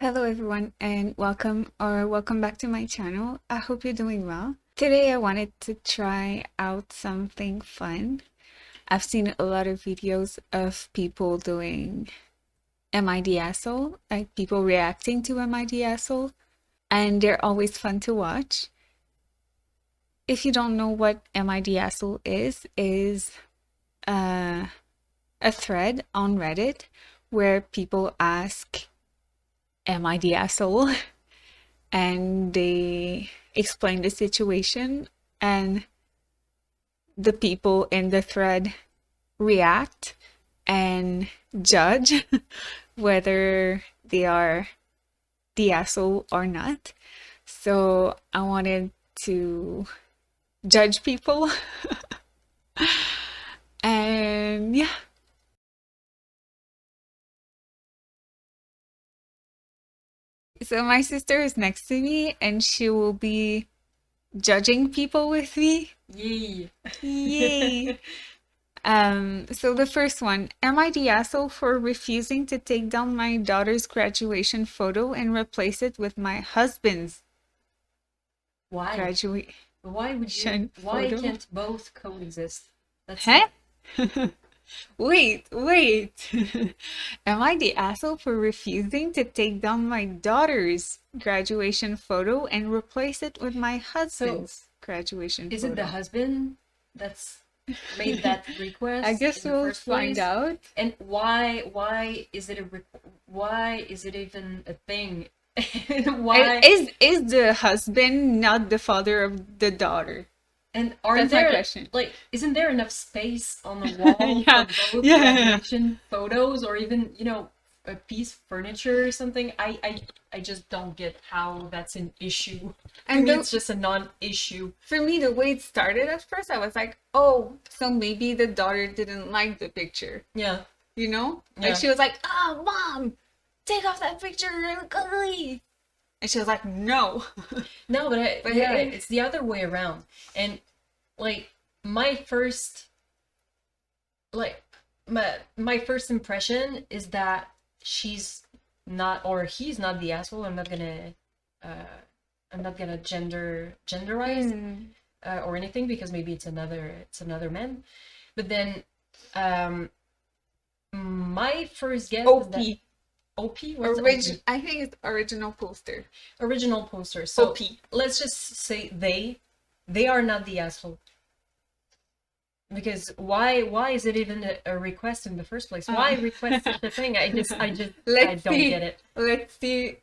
Hello everyone and welcome back to my channel. I hope you're doing well. Today I wanted to try out something fun. I've seen a lot of videos of people doing MIDSO, like people reacting to MIDSO, and they're always fun to watch. If you don't know what MIDSO is a thread on Reddit where people ask, "Am I the asshole?" and they explain the situation, and the people in the thread react and judge whether they are the asshole or not. So I wanted to judge people. And yeah. So my sister is next to me and she will be judging people with me. Yay. Yay. So the first one, am I the asshole for refusing to take down my daughter's graduation photo and replace it with my husband's Why? graduation Why photo? can't both coexist? That's Huh? Wait. Am I the asshole for refusing to take down my daughter's graduation photo and replace it with my husband's graduation Is photo? it the husband that's made that request I guess in the we'll first find place? out. And why is it why is it even a thing? Why? Is the husband not the father of the daughter? And are That's my there, question. like, isn't there enough space on the wall Yeah, for both yeah. graduation photos, or even, a piece of furniture or something? I just don't get how that's an issue. To And me, it's just a non-issue. for me, the way it started at first, I was like, oh, so maybe the daughter didn't like the picture. Yeah. You know? Like Yeah. she was like, oh, mom, take off that picture, you look ugly. And she was like, no. No, but Yeah. it's the other way around. And like my first like my first impression is that she's not, or he's not the asshole. Uh I'm not gonna genderize or anything, because maybe it's another man. But then my first guess is that OP. What's OP? I think it's original poster. Original poster. So OP. let's just say they are not the asshole. Because why is it even a request in the first place? Why request such a thing? I don't get it. Let's see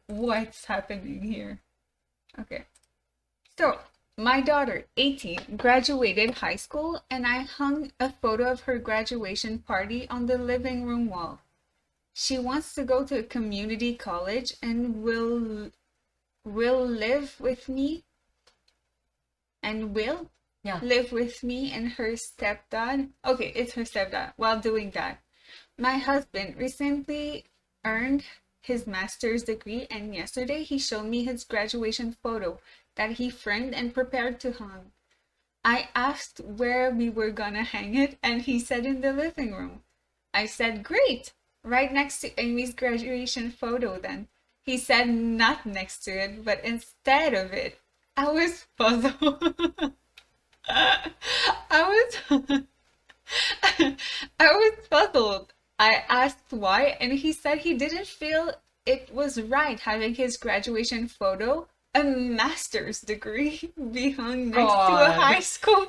what's happening here. Okay. So, my daughter, 18, graduated high school, and I hung a photo of her graduation party on the living room wall. She wants to go to a community college and will live with me and will Yeah. live with me and her stepdad. Okay, it's her stepdad. While doing that, my husband recently earned his master's degree, and yesterday he showed me his graduation photo that he framed and prepared to hang. I asked where we were gonna hang it, and he said in the living room. I said, great, right next to Amy's graduation photo then. He said not next to it, but instead of it. I was puzzled. I was I was puzzled. I asked why, and he said he didn't feel it was right having his graduation photo, a master's degree, be hung next to a high school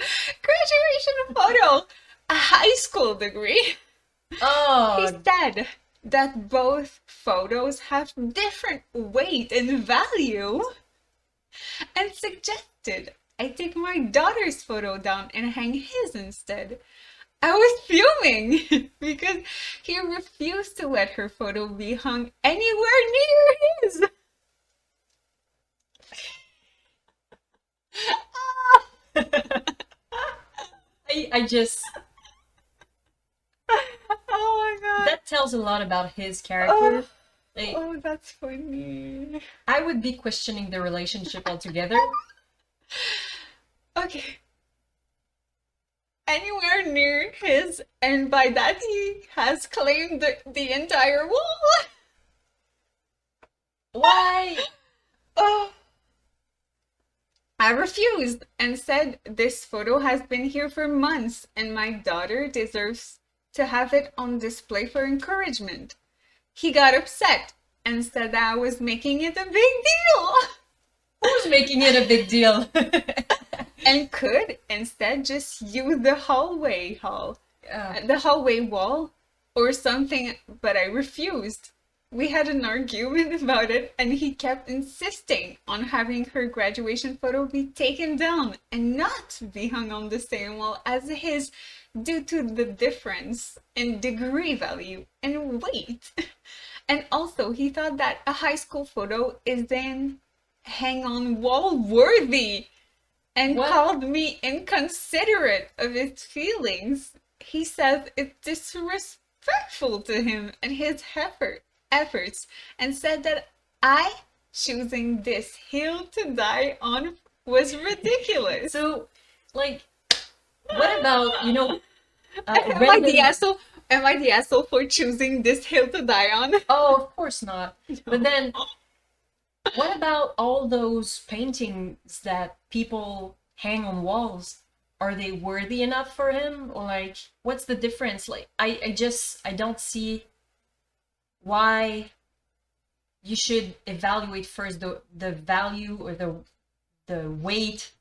graduation photo. A high school degree. He said that both photos have different weight and value, and suggested I take my daughter's photo down and hang his instead. I was fuming because he refused to let her photo be hung anywhere near his. I just Oh my god. that tells a lot about his character. Like, Oh, that's funny. I would be questioning the relationship altogether. Okay. anywhere near his, and by that he has claimed the entire wall. Why? Oh, I refused and said this photo has been here for months and my daughter deserves to have it on display for encouragement. He got upset and said that I was making it a big deal Who's making it a big deal? and could instead just use Yeah. the hallway wall or something, but I refused. We had an argument about it, and he kept insisting on having her graduation photo be taken down and not be hung on the same wall as his due to the difference in degree value and weight. And also, he thought that a high school photo is then hang on wall worthy and What? called me inconsiderate of his feelings. He says it's disrespectful to him and his efforts, and said that I choosing this hill to die on was ridiculous. So, like, what about, Am I the random? asshole? Am I the asshole for choosing this hill to die on? Oh, of course not. But then, what about all those paintings that people hang on walls? Are they worthy enough for him? Or like, what's the difference? Like, I don't see why you should evaluate first the value or the weight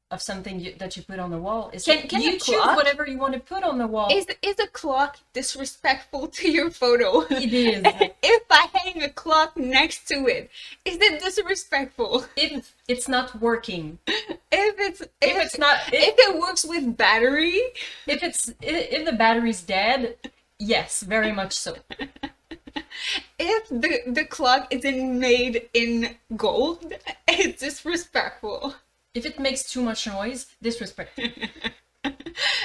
of something that you put on the wall. It's like Can you a choose clock whatever you want to put on the wall. is a clock disrespectful to your photo? It is. If I hang a clock next to it, is it disrespectful? If it's not working, If it's not, if it works with battery, if the battery's dead, yes, very much so. if the clock isn't made in gold, it's disrespectful. If it makes too much noise, disrespect.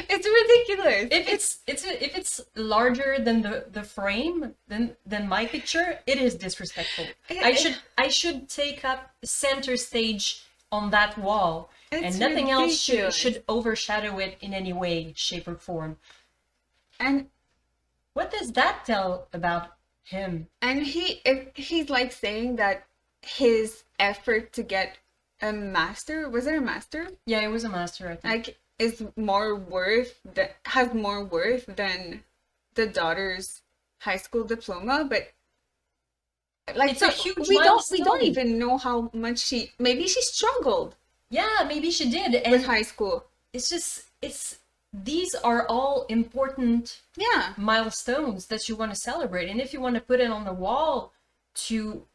It's ridiculous. If it's larger than the frame than my picture, it is disrespectful. I should take up center stage on that wall, It's and nothing else ridiculous. should overshadow it in any way, shape, or form. and What does that tell about him? he's like saying that his effort to get a master, was it a master? Yeah, it was a master, I think. Like is more worth that has more worth than the daughter's high school diploma, but like It's a huge we don't milestone. even know how much maybe she struggled Yeah, maybe she did, with and high school. it's these are all important Yeah. milestones that you want to celebrate, and if you want to put it on the wall to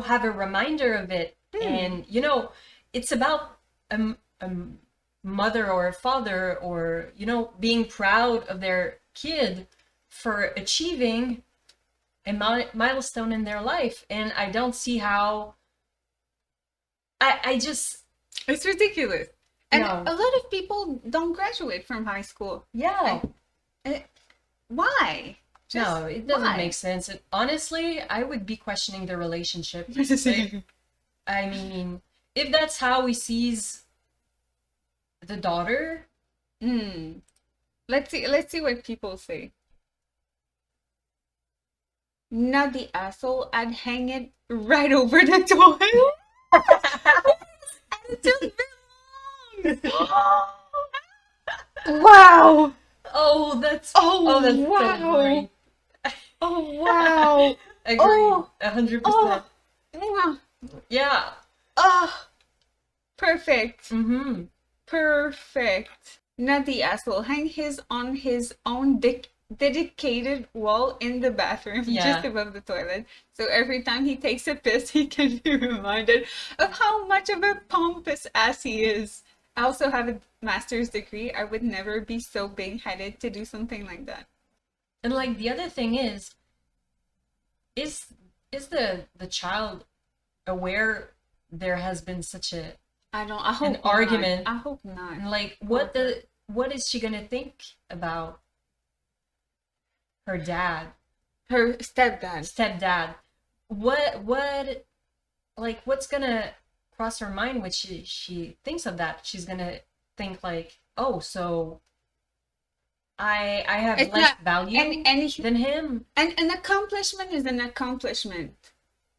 have a reminder of it, and it's about a mother or a father, or being proud of their kid for achieving a milestone in their life, and I don't see how I just It's ridiculous. And no. a lot of people don't graduate from high school. Yeah. Why? No, it doesn't why? make sense. And honestly, I would be questioning the relationship. Like, I mean, if that's how he sees the daughter, Hmm. Let's see what people say. Not the asshole, I'd hang it right over the toilet. It took very long. Wow. that's Oh, that's so wow. great. Oh, wow. Agree, Oh, 100%. Oh, mwah. Yeah. Oh, perfect. Mm-hmm. Perfect. Not the asshole. Hang his on his own dedicated wall in the bathroom, Yeah. just above the toilet. So every time he takes a piss, he can be reminded of how much of a pompous ass he is. I also have a master's degree. I would never be so big-headed to do something like that. And like the other thing is the child aware there has been such a I hope an argument? Not. I hope not. and like what is she gonna think about her dad, Her stepdad. stepdad? What like what's gonna cross her mind when she thinks of that? She's gonna think like, oh, so I have It's less not, and value and than him. and an accomplishment is an accomplishment.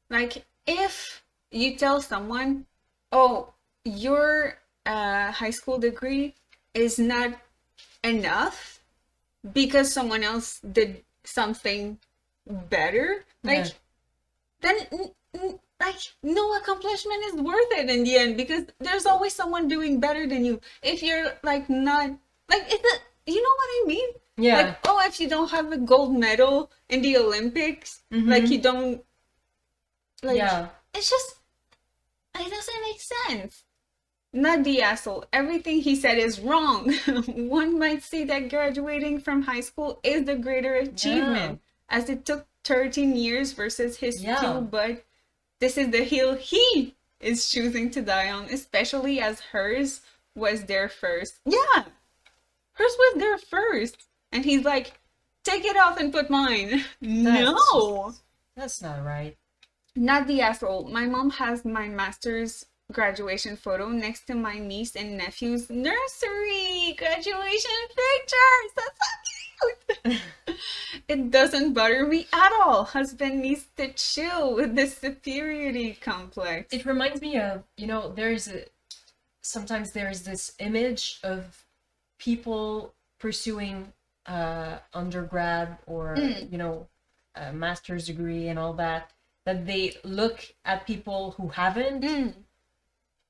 Like if you tell someone, "Oh, your high school degree is not enough because someone else did something better," Yeah. then like no accomplishment is worth it in the end because there's always someone doing better than you. If you're like not like it's a, you know what I mean? Yeah. Like, oh, if you don't have a gold medal in the Olympics, like Mm-hmm. you don't like Yeah. it's just it doesn't make sense. Not the asshole. Everything he said is wrong. One might say that graduating from high school is the greater Yeah. achievement, as it took 13 years versus his two, Yeah. but this is the hill he is choosing to die on, especially as hers was there first. Yeah, hers was there first. And he's like, take it off and put mine. That's No, just that's not right. not the asshole. My mom has my master's graduation photo next to my niece and nephew's nursery graduation pictures. That's so cute. It doesn't bother me at all. Husband needs to chill with the superiority complex. It reminds me of, sometimes there's this image of people pursuing undergrad or a master's degree and all that, that they look at people who haven't Mm,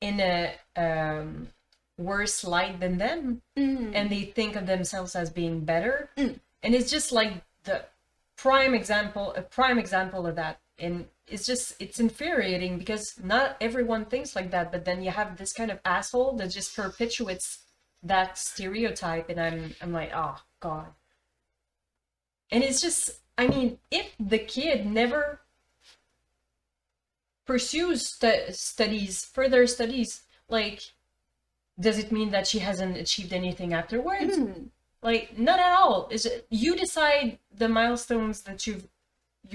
in a worse light than them, and mm, they think of themselves as being better. mm. And it's just like the a prime example of that. And it's infuriating because not everyone thinks like that, but then you have this kind of asshole that just perpetuates that stereotype, and I'm like, oh God. And it's just, I mean, if the kid never pursues further studies, like, does it mean that she hasn't achieved anything afterwards? Mm. Like, not at all. Is it, you decide the milestones that you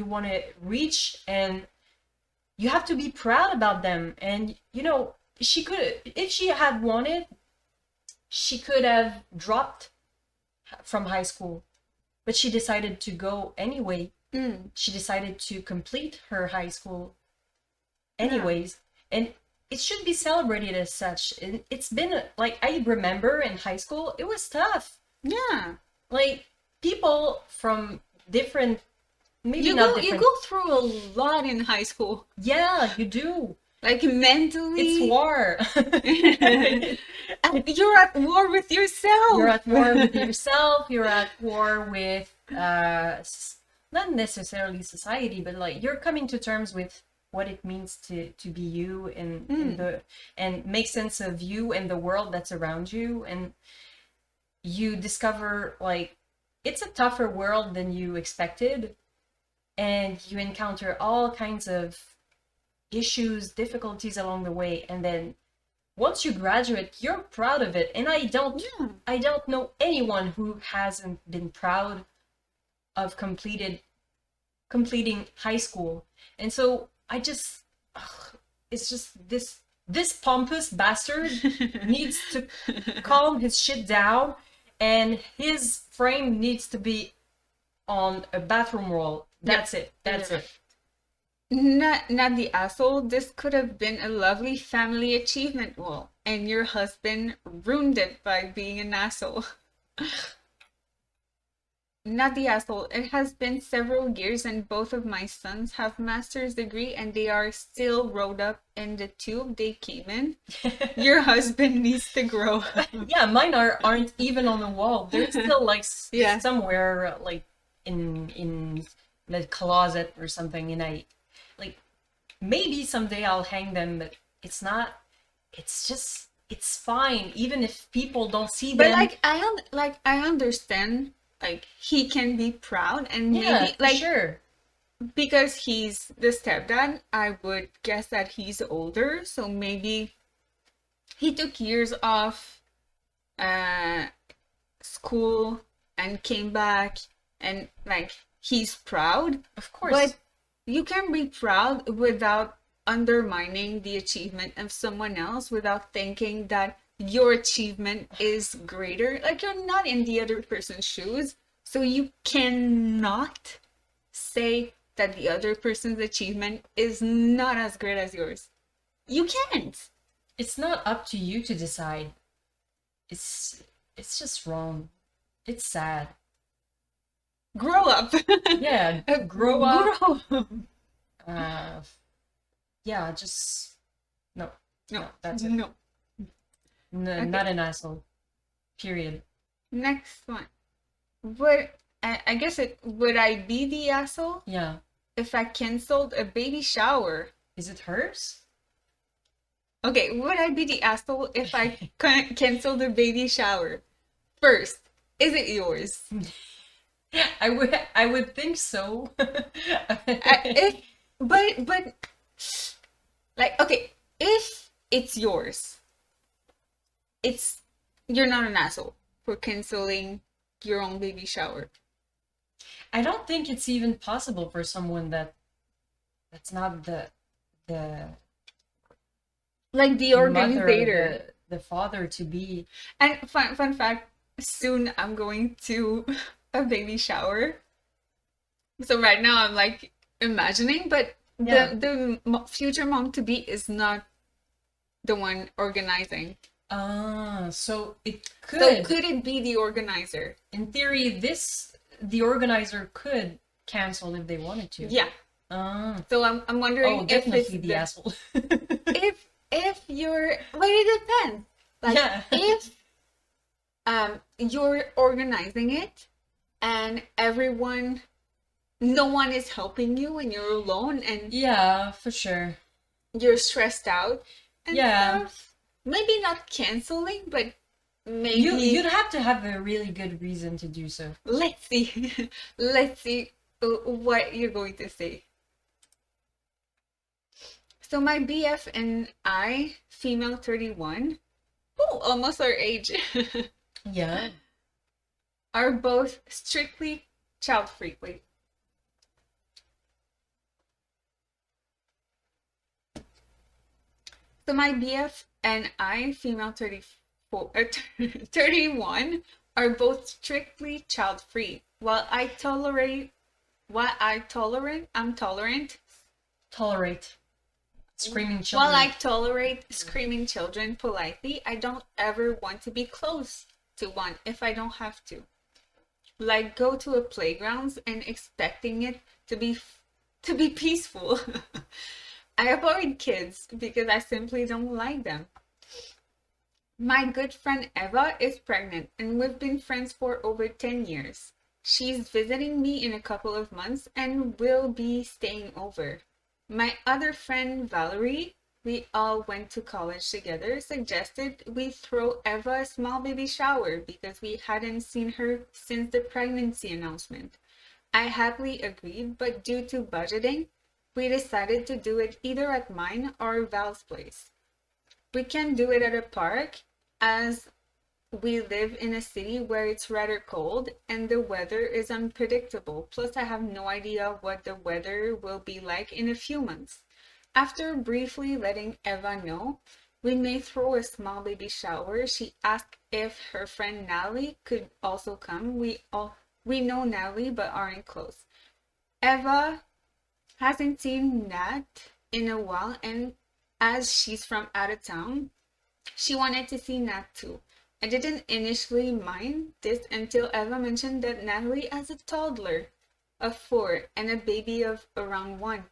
want to reach, and you have to be proud about them. And she could, if she had wanted, she could have dropped from high school, but she decided to go anyway. Mm. She decided to complete her high school anyways, and it should be celebrated as such. And it's been like, I remember in high school it was tough. Yeah. Like, people from different, maybe You not go you different. go through a lot in high school. Yeah, you do. Like mentally. It's war. You're at war with yourself. You're at war with yourself. You're at war with not necessarily society, but like, you're coming to terms with what it means to be you, and make sense of you and the world that's around you. And you discover, like, it's a tougher world than you expected, and you encounter all kinds of issues, difficulties along the way, and then once you graduate, you're proud of it. And Yeah. I don't know anyone who hasn't been proud of completing high school. And so I just, it's just this pompous bastard needs to calm his shit down, and his frame needs to be on a bathroom roll. That's it. That's it. Not the asshole. This could have been a lovely family achievement wall, and your husband ruined it by being an asshole. Not the asshole. It has been several years, and both of my sons have master's degree, and they are still rolled up in the tube they came in. Your husband needs to grow up. Yeah, mine aren't even on the wall. They're still like Yeah. somewhere, like in the closet or something. And I, like, maybe someday I'll hang them, but it's not. It's just, it's fine, even if people don't see But them. I understand. Like he can be proud, and Yeah, maybe for like sure. because he's the stepdad, I would guess that he's older, so maybe he took years off uh school and came back, and like he's proud. Of course. But you can be proud without undermining the achievement of someone else, without thinking that your achievement is greater. Like you're not in the other person's shoes, so you cannot say that the other person's achievement is not as great as yours. You can't. It's not up to you to decide. It's it's just wrong. It's sad. Grow up. Yeah, grow up. Grow up. Uh, yeah, just no, No, no, that's it. no. Not Okay, an asshole. Period. next one. Would I guess it would I be the asshole Yeah. if I canceled a baby shower? Is it hers? Okay, would I be the asshole if I canceled a baby shower? First, is it yours? I would think so. If but like okay, if it's yours, it's you're not an asshole for canceling your own baby shower. I don't think it's even possible for someone that's not the Like the mother or organizer. the father to be. And fun fact, soon I'm going to a baby shower. So right now I'm like imagining, but Yeah. the future mom to be is not the one organizing. So it So could, could it be the organizer? in theory, the organizer could cancel if they wanted to. Yeah. Ah. So I'm wondering Oh, if it's definitely the asshole. if you're well, it depends. Like Yeah. if you're organizing it and everyone no one is helping you and you're alone and Yeah, for sure. you're stressed out and Yeah. stuff. Maybe not canceling, but You'd maybe have to have a really good reason to do so. let's see. Let's see what you're going to say. So my BF and I, female 31, oh, almost our age, Yeah. are both strictly child-free. Wait. So my BF and I, female 34, 31, are both strictly child-free. I'm tolerant. Tolerate screaming While I children. tolerate screaming children politely, I don't ever want to be close to one if I don't have to. Like go to a playground and expecting it to be peaceful. I avoid kids because I simply don't like them. My good friend Eva is pregnant and we've been friends for over 10 years. She's visiting me in a couple of months and will be staying over. My other friend Valerie, we all went to college together, suggested we throw Eva a small baby shower because we hadn't seen her since the pregnancy announcement. I happily agreed, but due to budgeting, we decided to do it either at mine or Val's place. We can do it at a park as we live in a city where it's rather cold and the weather is unpredictable. Plus, I have no idea what the weather will be like in a few months. After briefly letting Eva know we may throw a small baby shower, she asked if her friend Natalie could also come. We know Natalie but aren't close. Eva hasn't seen Nat in a while, and as she's from out of town, she wanted to see Nat too. I didn't initially mind this until Eva mentioned that Natalie has a toddler of 4 and a baby of around 1.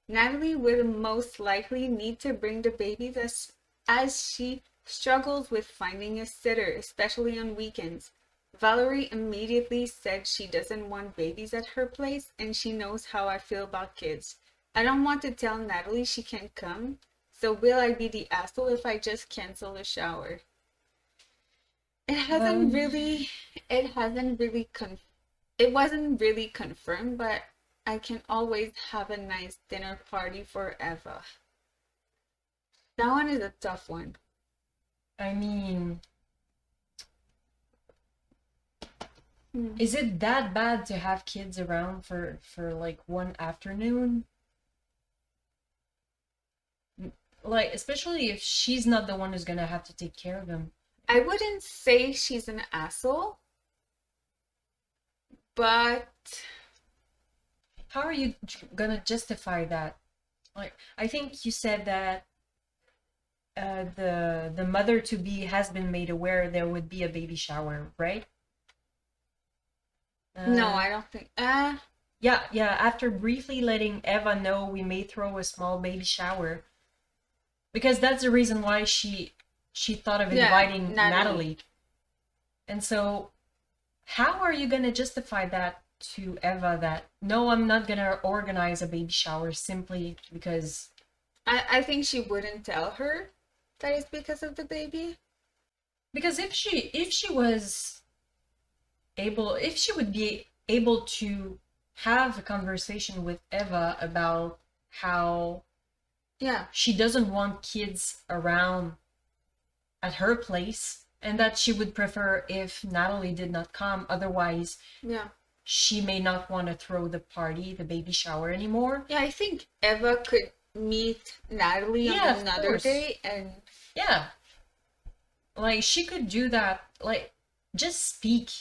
Natalie will most likely need to bring the babies as she struggles with finding a sitter, especially on weekends. Valerie immediately said she doesn't want babies at her place and she knows how I feel about kids. I don't want to tell Natalie she can't come, so will I be the asshole if I just cancel the shower? It hasn't Um, really, it hasn't really it wasn't really confirmed, but I can always have a nice dinner party for Eva. That one is a tough one. I mean, Hmm. is it that bad to have kids around for like one afternoon? like especially if she's not the one who's gonna have to take care of him. I wouldn't say she's an asshole, but How are you gonna justify that? Like, I think you said that the mother to be has been made aware there would be a baby shower, right? no, Uh, I don't think. yeah, yeah. After briefly letting Eva know we may throw a small baby shower, because that's the reason why she thought of Yeah, inviting Natalie. Natalie. And so, how are you gonna justify that to Eva that no, I'm not gonna organize a baby shower simply because I think she wouldn't tell her that it's because of the baby. if she was able if she would be able to have a conversation with Eva about how Yeah, she doesn't want kids around at her place and that she would prefer if Natalie did not come, otherwise yeah. she may not want to throw the party, the baby shower anymore. Yeah, I think Eva could meet Natalie on Yeah, of another course. day and Yeah, like she could do that, like just speak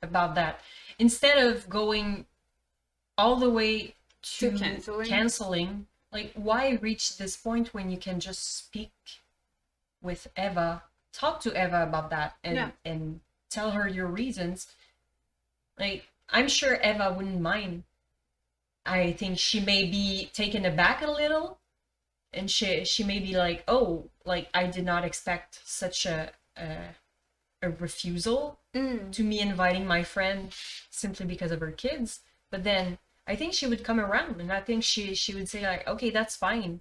about that instead of going all the way to to canceling. canceling. Like, why reach this point when you can just speak with Eva, talk to Eva about that, Yeah, and tell her your reasons? Like, I'm sure Eva wouldn't mind. I think she may be taken aback a little, and she may be like, "Oh, like I did not expect such a refusal mm, to me inviting my friend simply because of her kids." But then I think she would come around, and I think she would say like, "Okay, that's fine.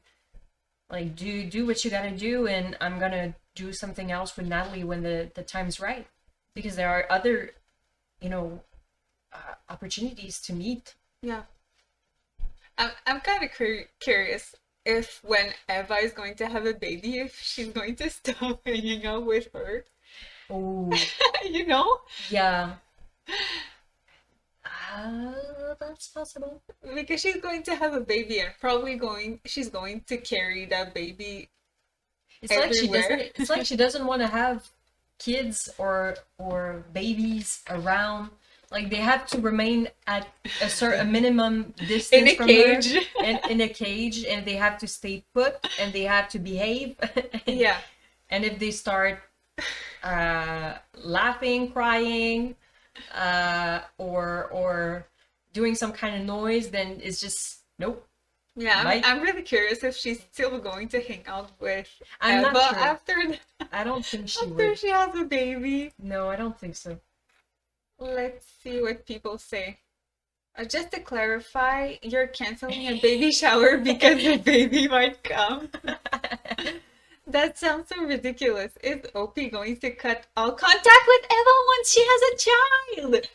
Like do what you gotta do, and I'm gonna do something else with Natalie when the time's right, because there are other, you know, opportunities to meet." yeah. I'm kind of curious if when Eva is going to have a baby, if she's going to stop hanging out with her. Oh, You know? yeah. That's possible. Because she's going to have a baby and probably she's going to carry that baby It's like she everywhere. doesn't. It's like she doesn't want to have kids or babies around. Like they have to remain at a minimum In distance a from her cage. and in a cage, and they have to stay put and they have to behave. and, Yeah. and if they start laughing, crying, or doing some kind of noise, then it's just nope. Yeah, Bye. I'm really curious if she's still going to hang out with I'm Eva not sure. I don't think she after would. she has a baby. No, I don't think so. Let's see what people say. Just to clarify, you're canceling a baby shower because the baby might come. That sounds so ridiculous. Is Opie going to cut all contact with Eva once she has a child?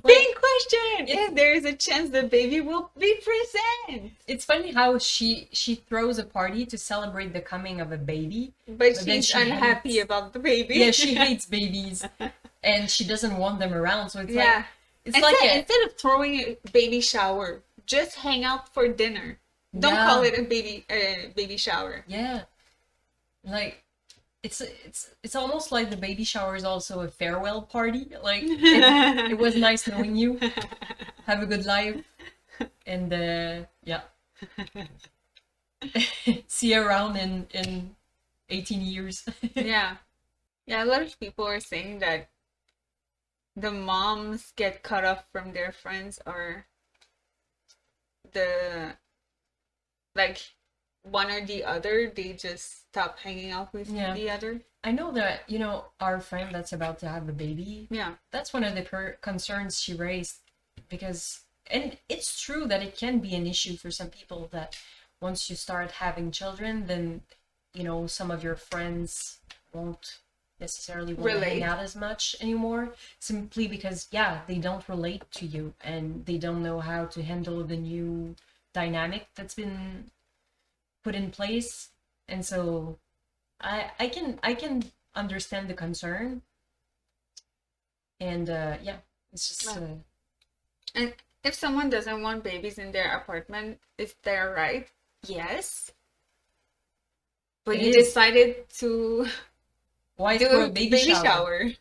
Big Like question! it's If there is a chance the baby will be present. it's funny how she throws a party to celebrate the coming of a baby, But but then she's she unhappy hates. about the baby. Yeah, she hates babies, and she doesn't want them around. So it's like Yeah. it's like a Instead of throwing a baby shower, just hang out for dinner. Don't call yeah it a baby shower. yeah like it's almost like the baby shower is also a farewell party. Like it was nice knowing you. Have a good life, and yeah, see you around in 18 years. Yeah. Yeah, a lot of people are saying that the moms get cut off from their friends or the like one or the other, they just stop hanging out with Yeah. the other. I know that, our friend that's about to have a baby, Yeah. that's one of the concerns she raised because, and it's true that it can be an issue for some people that once you start having children, then, some of your friends won't necessarily want to hang Relate. out as much anymore simply because, yeah, they don't relate to you and they don't know how to handle the new dynamic that's been put in place. And so I can understand the concern, and yeah, it's just Yeah. And if someone doesn't want babies in their apartment, is that right? Yes. But It you is. decided to Why do throw a a baby baby shower? shower,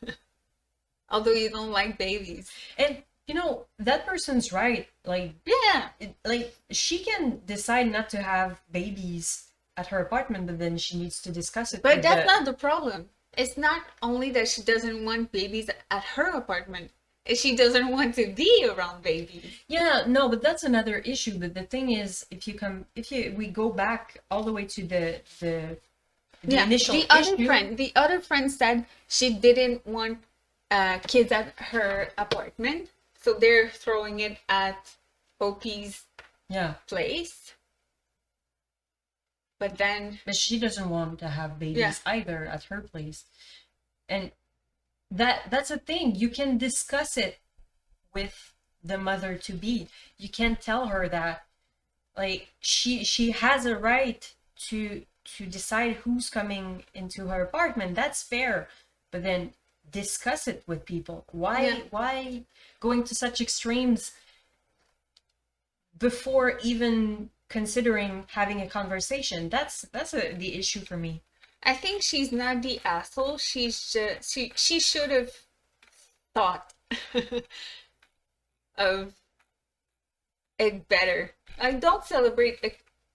although you don't like babies. And you know, that person's right. Like, Yeah, like she can decide not to have babies at her apartment, but then she needs to discuss it but with that's the. not the problem. It's not only that she doesn't want babies at her apartment, she doesn't want to be around babies. Yeah, no, but that's another issue. But the thing is, if we go back all the way to the Yeah, initial issue. the other friend said she didn't want kids at her apartment, so they're throwing it at OP's Yeah, place. But then, but she doesn't want to have yeah, babies either at her place, and that's a thing. You can discuss it with the mother to be. You can tell her that, like, she has a right to decide who's coming into her apartment. That's fair, but then discuss it with people. yeah. Why going to such extremes before even considering having a conversation? The issue for me. I think she's not the asshole. She's just she should have thought of it better. Like, don't celebrate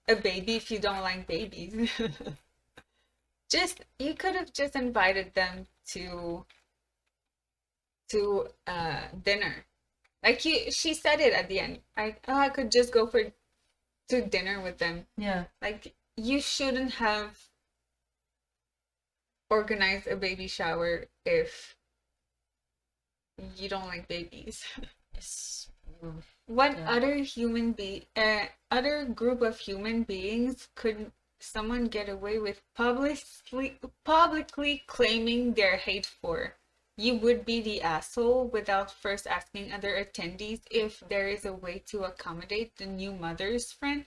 a baby if you don't like babies. Just you could have just invited them to dinner. Like she said it at the end. I could just go for to dinner with them. Yeah. Like you shouldn't have organized a baby shower if you don't like babies. It's, What yeah. other other group of human beings could someone get away with publicly claiming their hate for? You would be the asshole without first asking other attendees if there is a way to accommodate the new mother's friend.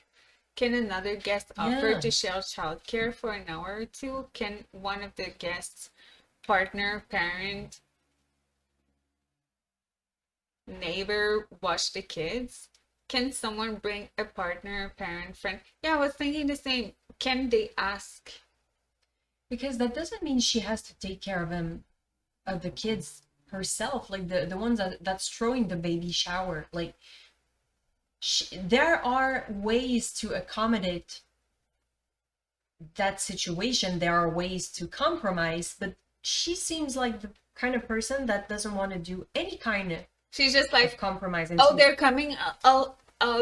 Can another guest offer Yeah. to share childcare for an hour or two? Can one of the guests' partner, parent, neighbor watch the kids? Can someone bring a partner, parent, friend? Yeah, I was thinking the same. Can they ask? Because that doesn't mean she has to take care of him, of the kids herself, like the ones that's throwing the baby shower. Like, there are ways to accommodate that situation. There are ways to compromise, but she seems like the kind of person that doesn't want to do any kind She's just of like, compromise. And oh, they're coming. I'll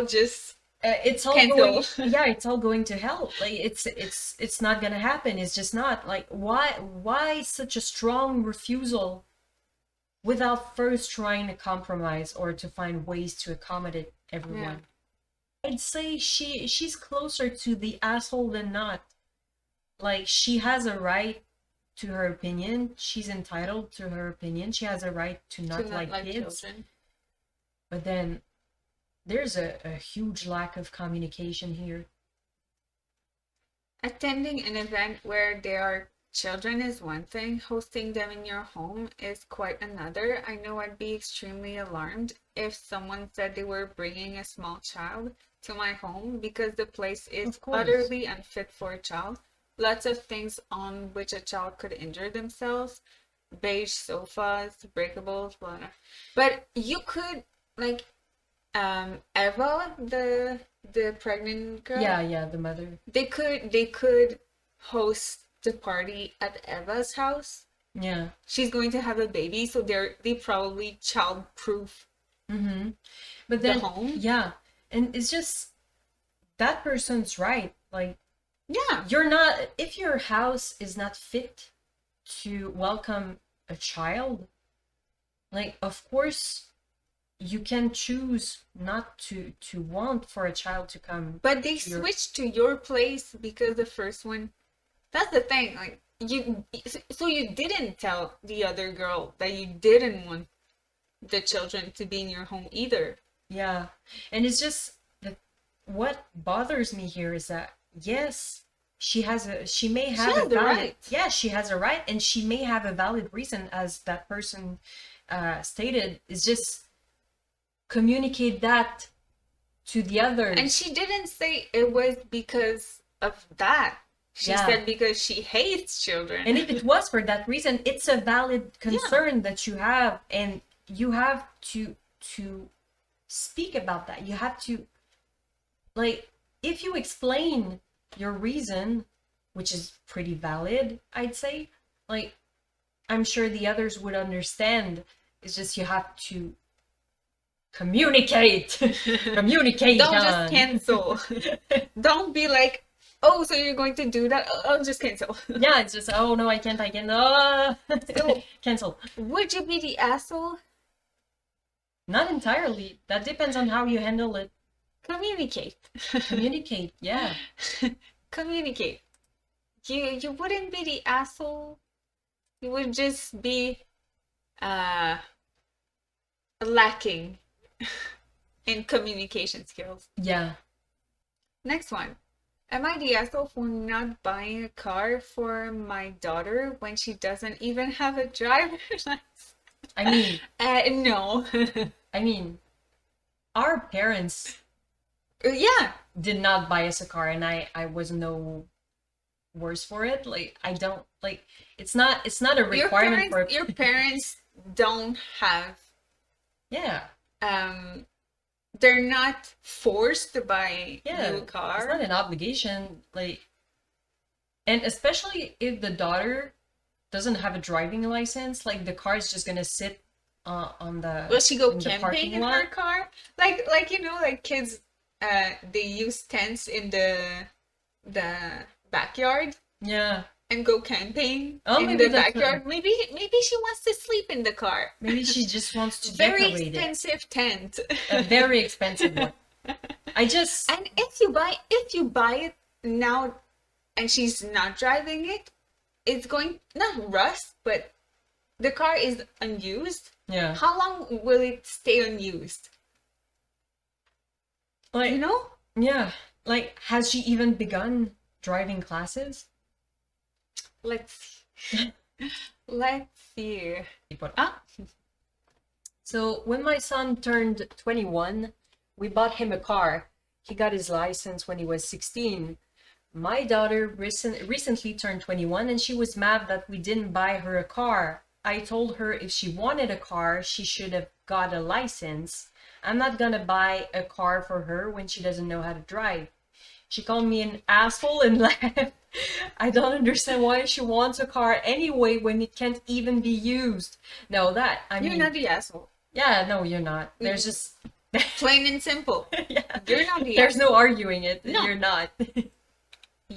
just it's all cancel. going, yeah, it's all going to hell. Like, it's not gonna happen. It's just not. Like, why such a strong refusal without first trying to compromise or to find ways to accommodate Yeah. everyone? I'd say she's closer to the asshole than not. Like, she has a right to her opinion. She's entitled to her opinion. She has a right to To not not like like kids. children. But then there's a huge lack of communication here. Attending an event where there are children is one thing, hosting them in your home is quite another. I know I'd be extremely alarmed if someone said they were bringing a small child to my home because the place is Of course. utterly unfit for a child. Lots of things on which a child could injure themselves, beige sofas, breakables, blah, blah. But you could, like, Eva, the pregnant girl, Yeah, the mother. they could host the party at Eva's house. Yeah. She's going to have a baby, so they probably child-proof Mm-hmm. But the then, home. yeah, and it's just that person's right. Like, Yeah, you're not, if your house is not fit to welcome a child, like, of course you can choose not to want for a child to come but they to your. switched to your place because the first one. That's the thing. Like so you didn't tell the other girl that you didn't want the children to be in your home either. Yeah, and it's just that what bothers me here is that, yes, she may She have a has the valid, right. yeah, she has a right, and she may have a valid reason, as that person stated. Is just communicate that to the And others. she didn't say it was because of that. She Yeah. said because she hates children. And if it was for that reason, it's a valid Yeah. concern that you have, and you have to speak about that. You have to, like, if you explain your reason, which is pretty valid, I'd say, like, I'm sure the others would understand. It's just you have to communicate. Don't just Communication. cancel. Don't be like, oh, so you're going to do that? I'll just cancel. Yeah, it's just, oh no, I can't, So, cancel. would you be the asshole? Not entirely. That depends on how you handle it. Communicate. Communicate, yeah. Communicate. You wouldn't be the asshole. You would just be uh lacking in communication skills. Yeah. Next one. Am I the asshole for not buying a car for my daughter when she doesn't even have a driver's license? I mean, No. I mean, our parents Yeah, did not buy us a car, and I was no worse for it. Like, I don't like, it's not a requirement for your parents don't have yeah. they're not forced to buy Yeah. you a It's car. not an obligation, like, and especially if the daughter doesn't have a driving license, like the car is just gonna sit on the Will she go in the camping parking in lot. her car? Like like kids they use tents in the backyard Yeah. and go camping Oh, in maybe the that's backyard. Maybe she wants to sleep in the car. maybe she just wants to Very decorate it. expensive tent. A very expensive one. I just And if you buy it now and she's not driving it, it's going not rust, but the car is unused. yeah. How long will it stay unused? Like, You know? yeah. Like, has she even begun driving classes? Let's let's see. Ah, So when my son turned 21, we bought him a car. He got his license when he was 16. My daughter recently turned 21, and she was mad that we didn't buy her a car. I told her if she wanted a car, she should have got a license. I'm not gonna buy a car for her when she doesn't know how to drive. She called me an asshole and laughed. I don't understand why she wants a car anyway when it can't even be used. No, that, I you're mean, not the asshole. yeah, no, you're not. There's just, Plain and simple. yeah. You're not the There's asshole. no arguing it. No. You're not.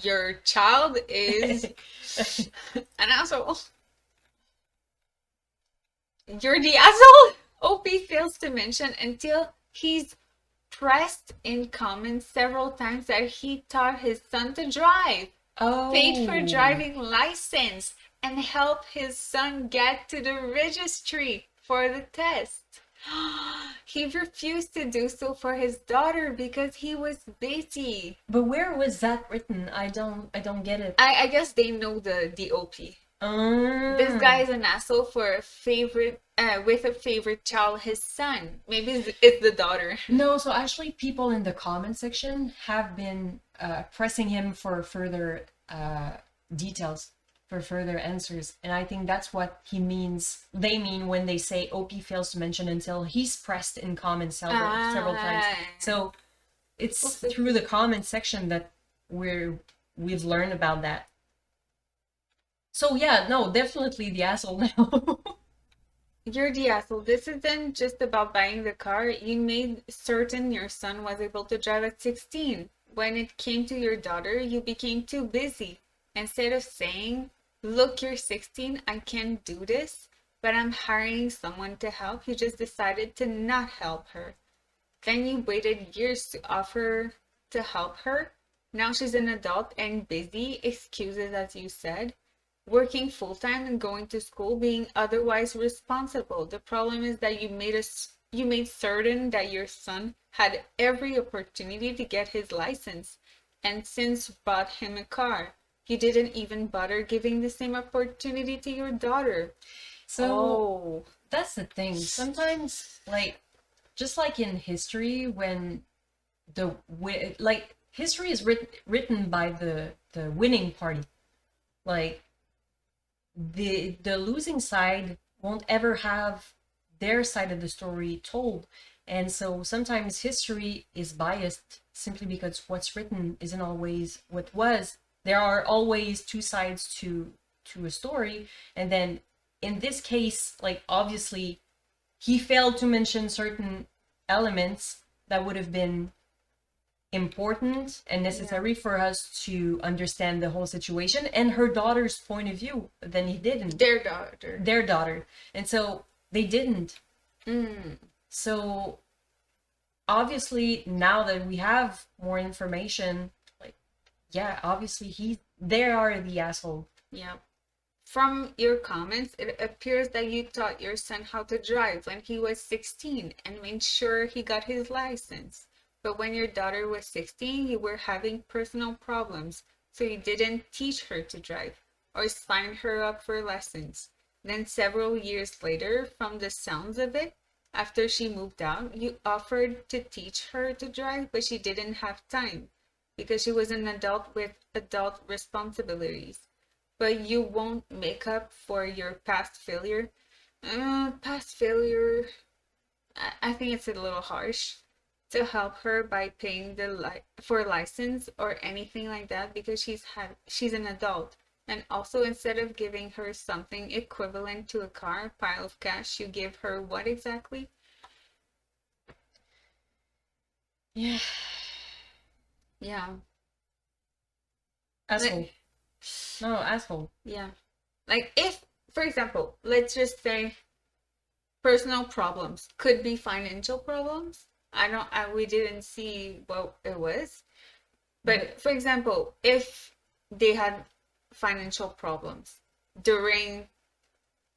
Your child is an asshole. You're the asshole? OP fails to mention until he's pressed in comments several times that he taught his son to drive, Oh. paid for driving license, and helped his son get to the registry for the test. He refused to do so for his daughter because he was busy. But where was that written? I don't get it. I guess they know the DOP. This guy is an asshole for a favorite with a favorite child, his son. Maybe it's the daughter. No, so actually people in the comment section have been pressing him for further details, for further answers. And I think that's what they mean when they say OP fails to mention until he's pressed in comments several times. So it's through the comment section that we've learned about that. So yeah, no, definitely the asshole now. You're the asshole. This isn't just about buying the car. You made certain your son was able to drive at 16. When it came to your daughter, you became too busy. Instead of saying, look, you're 16, I can't do this, but I'm hiring someone to help, you just decided to not help her. Then you waited years to offer to help her. Now she's an adult and busy, excuses as you said. Working full-time and going to school, being otherwise responsible. The problem is that you made certain that your son had every opportunity to get his license, and since bought him a car. You didn't even bother giving the same opportunity to your daughter. So that's the thing. Sometimes, like, just like in history, when history is written by the the winning party. Like the losing side won't ever have their side of the story told. And so sometimes history is biased simply because what's written isn't always what was. There are always two sides to a story. And then in this case, like obviously he failed to mention certain elements that would have been important and necessary for us to understand the whole situation and her daughter's point of view. Then he didn't. Their daughter. And so they didn't. So obviously now that we have more information, like, yeah, obviously they are the asshole. Yeah. From your comments, it appears that you taught your son how to drive when he was 16 and made sure he got his license. But when your daughter was 16, you were having personal problems, so you didn't teach her to drive or sign her up for lessons. Then several years later, from the sounds of it, after she moved out, you offered to teach her to drive, but she didn't have time because she was an adult with adult responsibilities. But you won't make up for your past failure. Past failure, I think it's a little harsh to help her by paying for license or anything like that because she's an adult. And also, instead of giving her something equivalent to a car, a pile of cash, you give her what exactly? Yeah. Yeah. Asshole. Like, No, asshole. yeah. Like if, for example, let's just say personal problems could be financial problems. We didn't see what it was. But for example, if they had financial problems during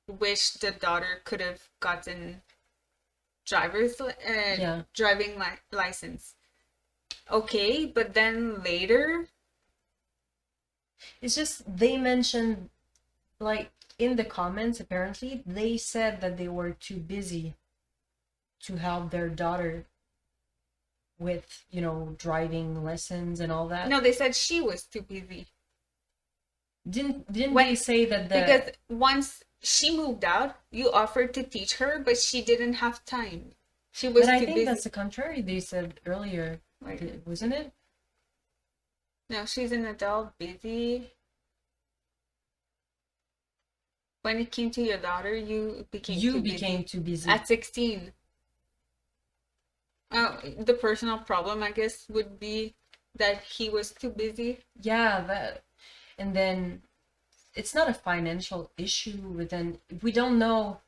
which the daughter could have gotten driving license. Okay, but then later, it's just they mentioned, like in the comments, apparently they said that they were too busy to help their daughter with, driving lessons and all that. no, they said she was too busy. Didn't they say that because once she moved out, you offered to teach her, but she didn't have time. She was But I too think busy. that's the contrary. They said earlier, wasn't it? No, she's an adult, busy. When it came to your daughter, you became too busy at 16. The personal problem, I guess, would be that he was too busy. Yeah, that, and then it's not a financial issue, but then we don't know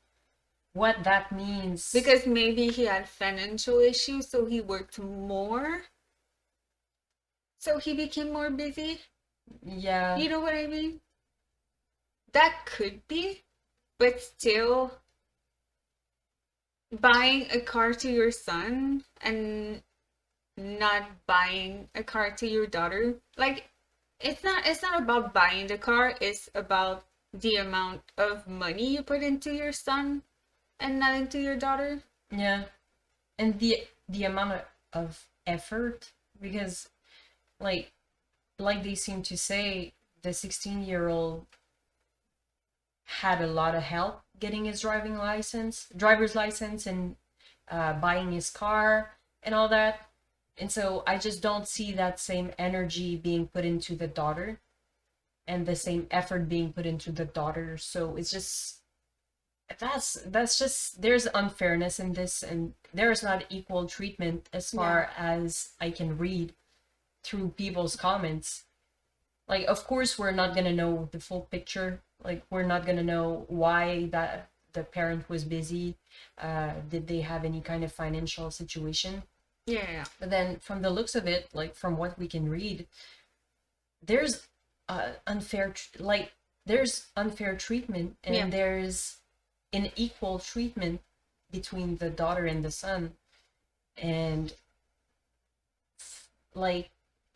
what that means. Because maybe he had financial issues, so he worked more. So he became more busy. Yeah. You know what I mean? That could be, but still, buying a car to your son and not buying a car to your daughter, like it's not about buying the car, it's about the amount of money you put into your son and not into your daughter. Yeah. And the amount of effort, because like they seem to say, the 16-year-old had a lot of help getting his driver's license, and buying his car and all that. And so I just don't see that same energy being put into the daughter and the same effort being put into the daughter. So it's just, that's just, there's unfairness in this, and there's not equal treatment as far as I can read through people's comments. Like, of course, we're not gonna know the full picture. Like, we're not gonna know why that the parent was busy. Did they have any kind of financial situation? Yeah. But then, from the looks of it, like from what we can read, there's there's unfair treatment, and there's unequal treatment between the daughter and the son, and like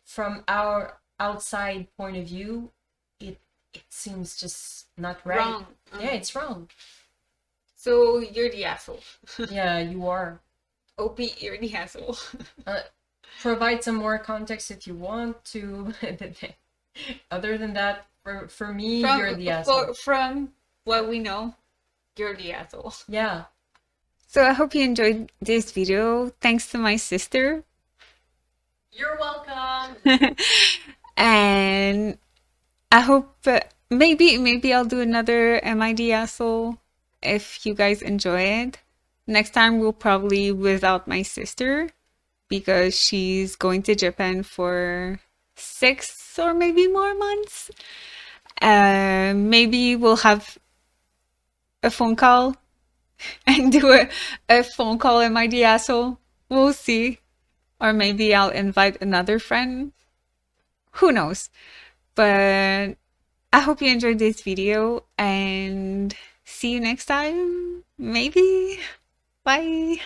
from our outside point of view, it seems just not right. Wrong. Yeah, it's wrong. So you're the asshole. Yeah, you are. OP, you're the asshole. Provide some more context if you want to. Other than that, for me, you're the asshole. From what we know, you're the asshole. Yeah. So I hope you enjoyed this video. Thanks to my sister. You're welcome. And I hope maybe I'll do another MID asshole if you guys enjoy it. Next time we'll probably without my sister because she's going to Japan for 6 or maybe more months. Maybe we'll have a phone call and do a phone call MID asshole. We'll see. Or maybe I'll invite another friend. Who knows? But I hope you enjoyed this video and see you next time. Maybe. Bye.